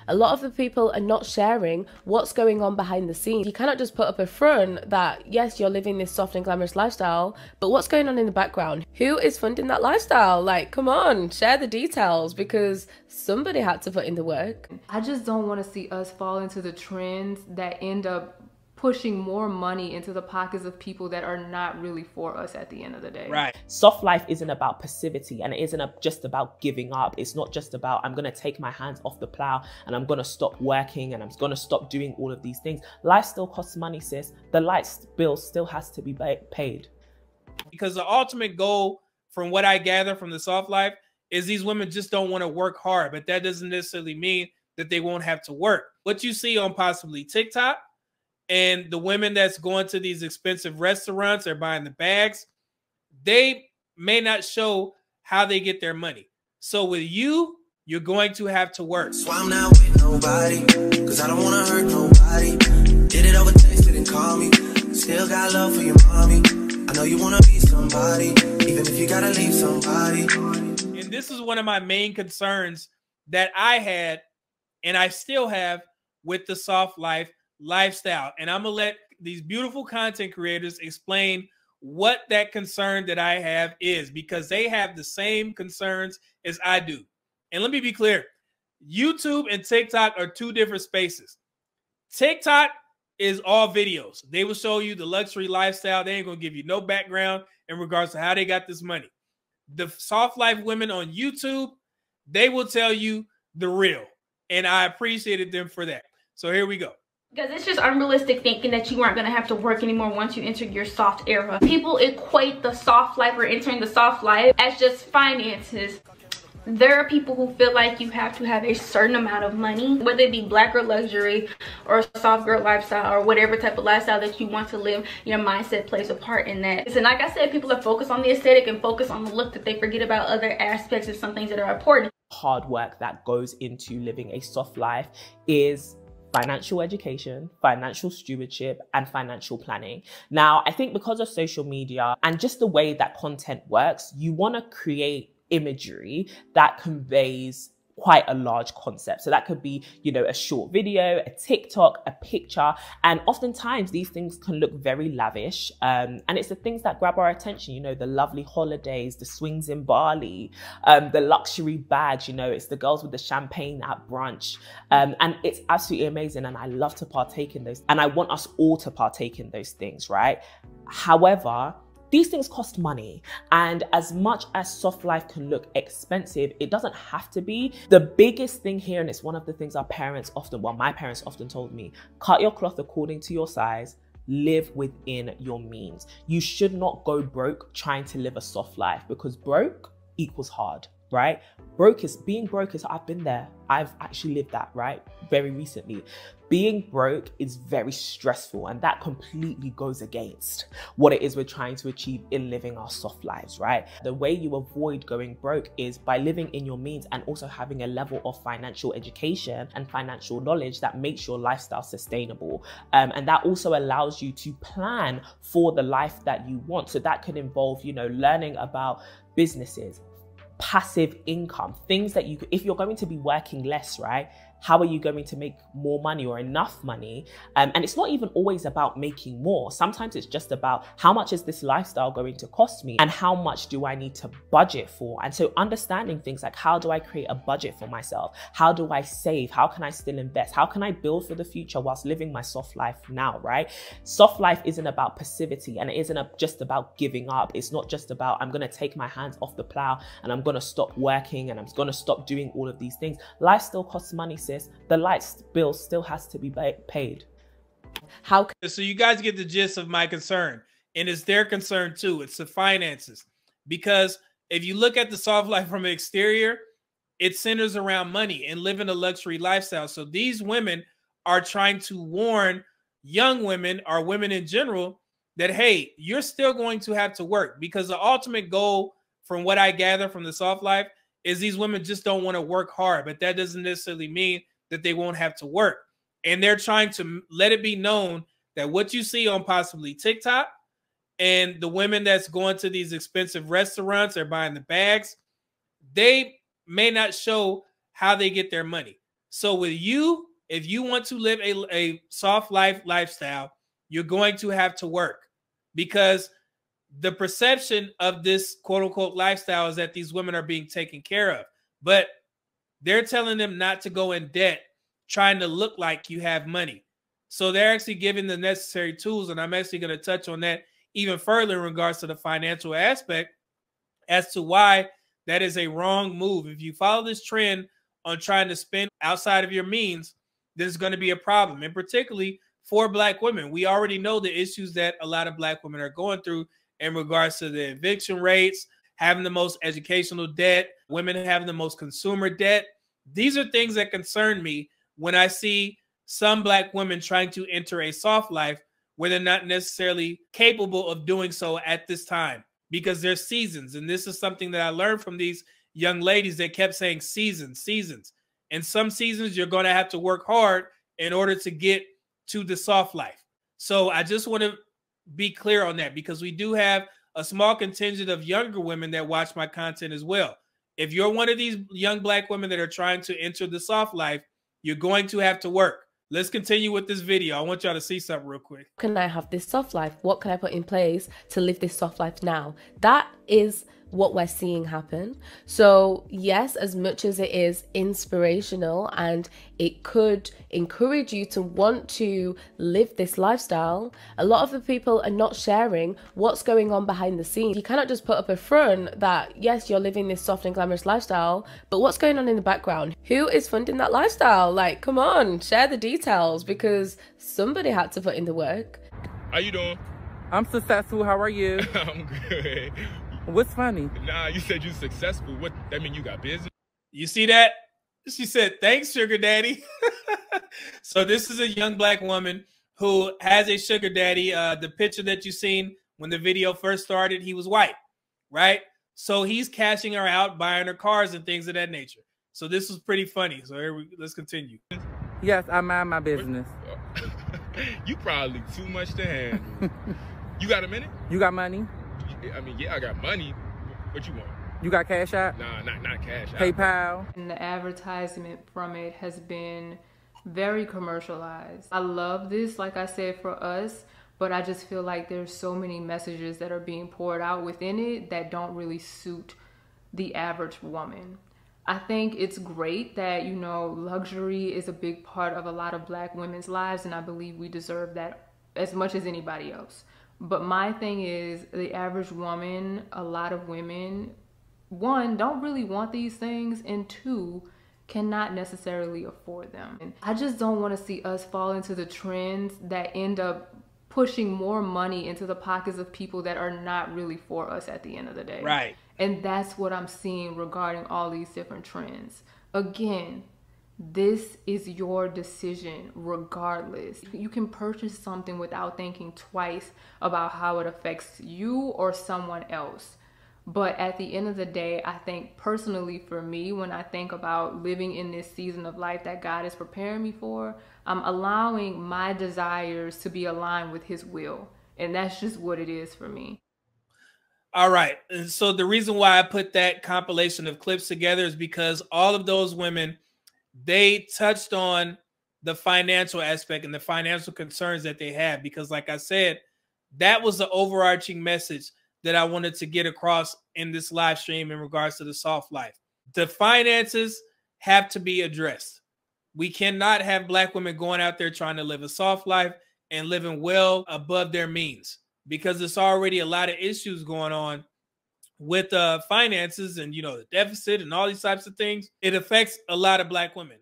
A lot of the people are not sharing what's going on behind the scenes. You cannot just put up a front that, yes, you're living this soft and glamorous lifestyle, but what's going on in the background? Who is funding that lifestyle? Like, come on, share the details, because somebody had to put in the work. I just don't want to see us fall into the trends that end up pushing more money into the pockets of people that are not really for us at the end of the day. Right. Soft life isn't about passivity, and it isn't just about giving up. It's not just about, I'm going to take my hands off the plow and I'm going to stop working and I'm going to stop doing all of these things. Life still costs money, sis. The light bill still has to be paid. Because the ultimate goal, from what I gather from the soft life, is these women just don't want to work hard, but that doesn't necessarily mean that they won't have to work. What you see on possibly TikTok, and the women that's going to these expensive restaurants or buying the bags, they may not show how they get their money. So with you, you're going to have to work. So I'm not with nobody, because I don't want to hurt nobody. Did it over text, didn't call me. Still got love for your mommy. I know you want to be somebody, even if you got to leave somebody. And this is one of my main concerns that I had, and I still have, with the soft life lifestyle. And I'm gonna let these beautiful content creators explain what that concern that I have is, because they have the same concerns as I do. And let me be clear, YouTube and TikTok are two different spaces. TikTok is all videos. They will show you the luxury lifestyle. They ain't gonna give you no background in regards to how they got this money. The soft life women on YouTube, they will tell you the real, and I appreciated them for that. So here we go. Because it's just unrealistic thinking that you aren't going to have to work anymore once you enter your soft era. People equate the soft life or entering the soft life as just finances. There are people who feel like you have to have a certain amount of money, whether it be black or luxury or soft girl lifestyle or whatever type of lifestyle that you want to live. Your mindset plays a part in that. And like I said, people are focused on the aesthetic and focus on the look, that they forget about other aspects and some things that are important. Hard work that goes into living a soft life is financial education, financial stewardship, and financial planning. Now, I think because of social media and just the way that content works, you want to create imagery that conveys quite a large concept. So that could be, you know, a short video, a TikTok, a picture. And oftentimes these things can look very lavish. And it's the things that grab our attention, you know, the lovely holidays, the swings in Bali, the luxury bags, you know, it's the girls with the champagne at brunch. And it's absolutely amazing. And I love to partake in those. And I want us all to partake in those things, right? However, these things cost money, and as much as soft life can look expensive, it doesn't have to be. The biggest thing here, and it's one of the things our parents often, well, my parents often told me, cut your cloth according to your size, live within your means. You should not go broke trying to live a soft life, because broke equals hard, right? Being broke is, I've been there. I've actually lived that, right? Very recently. Being broke is very stressful, and that completely goes against what it is we're trying to achieve in living our soft lives, right? The way you avoid going broke is by living in your means and also having a level of financial education and financial knowledge that makes your lifestyle sustainable. And that also allows you to plan for the life that you want. So that could involve, you know, learning about businesses, passive income, things that you, if you're going to be working less, right? How are you going to make more money or enough money? And it's not even always about making more. Sometimes it's just about how much is this lifestyle going to cost me and how much do I need to budget for? And so understanding things like, how do I create a budget for myself? How do I save? How can I still invest? How can I build for the future whilst living my soft life now, right? Soft life isn't about passivity, and it isn't just about giving up. It's not just about, I'm going to take my hands off the plow and I'm going to stop working and I'm going to stop doing all of these things. Life still costs money, sis. The light bill still has to be paid. So you guys get the gist of my concern, and it's their concern too. It's the finances, because if you look at the soft life from the exterior, it centers around money and living a luxury lifestyle. So these women are trying to warn young women, or women in general, that, hey, you're still going to have to work, because the ultimate goal, from what I gather from the soft life, is these women just don't want to work hard, but that doesn't necessarily mean that they won't have to work. And they're trying to let it be known that what you see on possibly TikTok, and the women that's going to these expensive restaurants or buying the bags, they may not show how they get their money. So with you, if you want to live a soft lifestyle, you're going to have to work, because the perception of this quote unquote lifestyle is that these women are being taken care of, but they're telling them not to go in debt, trying to look like you have money. So they're actually giving the necessary tools. And I'm actually going to touch on that even further in regards to the financial aspect as to why that is a wrong move. If you follow this trend on trying to spend outside of your means, there's going to be a problem, and particularly for Black women. We already know the issues that a lot of Black women are going through in regards to the eviction rates, having the most educational debt, women having the most consumer debt. These are things that concern me when I see some Black women trying to enter a soft life where they're not necessarily capable of doing so at this time, because there's seasons. And this is something that I learned from these young ladies that kept saying seasons. And some seasons you're going to have to work hard in order to get to the soft life. So I just want to be clear on that, because we do have a small contingent of younger women that watch my content as well. If you're one of these young Black women that are trying to enter the soft life, you're going to have to work. Let's continue with this video. I want y'all to see something real quick. Can I have this soft life? What can I put in place to live this soft life now? That is what we're seeing happen. So yes, as much as it is inspirational and it could encourage you to want to live this lifestyle, a lot of the people are not sharing what's going on behind the scenes. You cannot just put up a front that yes, you're living this soft and glamorous lifestyle, but what's going on in the background? Who is funding that lifestyle? Like, come on, share the details, because somebody had to put in the work. How you doing? I'm successful. How are you? I'm good. What's funny? Nah, you said you successful. What that mean? You got business? You see that? She said, "Thanks, sugar daddy." So this is a young Black woman who has a sugar daddy. The picture that you seen when the video first started, he was white, right? So he's cashing her out, buying her cars and things of that nature. So this was pretty funny. So let's continue. Yes, I mind my business. You probably too much to handle. You got a minute? You got money? I mean, yeah, I got money. What you want? You got cash out? Nah, not cash out. PayPal? And the advertisement from it has been very commercialized. I love this, like I said, for us, but I just feel like there's so many messages that are being poured out within it that don't really suit the average woman. I think it's great that, you know, luxury is a big part of a lot of Black women's lives, and I believe we deserve that as much as anybody else. But my thing is, the average woman, a lot of women, one, don't really want these things, and two, cannot necessarily afford them. And I just don't want to see us fall into the trends that end up pushing more money into the pockets of people that are not really for us at the end of the day. Right. And that's what I'm seeing regarding all these different trends. Again, this is your decision regardless. You can purchase something without thinking twice about how it affects you or someone else. But at the end of the day, I think personally for me, when I think about living in this season of life that God is preparing me for, I'm allowing my desires to be aligned with His will. And that's just what it is for me. All right. And so the reason why I put that compilation of clips together is because all of those women, they touched on the financial aspect and the financial concerns that they have. Because like I said, that was the overarching message that I wanted to get across in this live stream in regards to the soft life. The finances have to be addressed. We cannot have Black women going out there trying to live a soft life and living well above their means, because there's already a lot of issues going on with finances and, you know, the deficit and all these types of things. It affects a lot of Black women.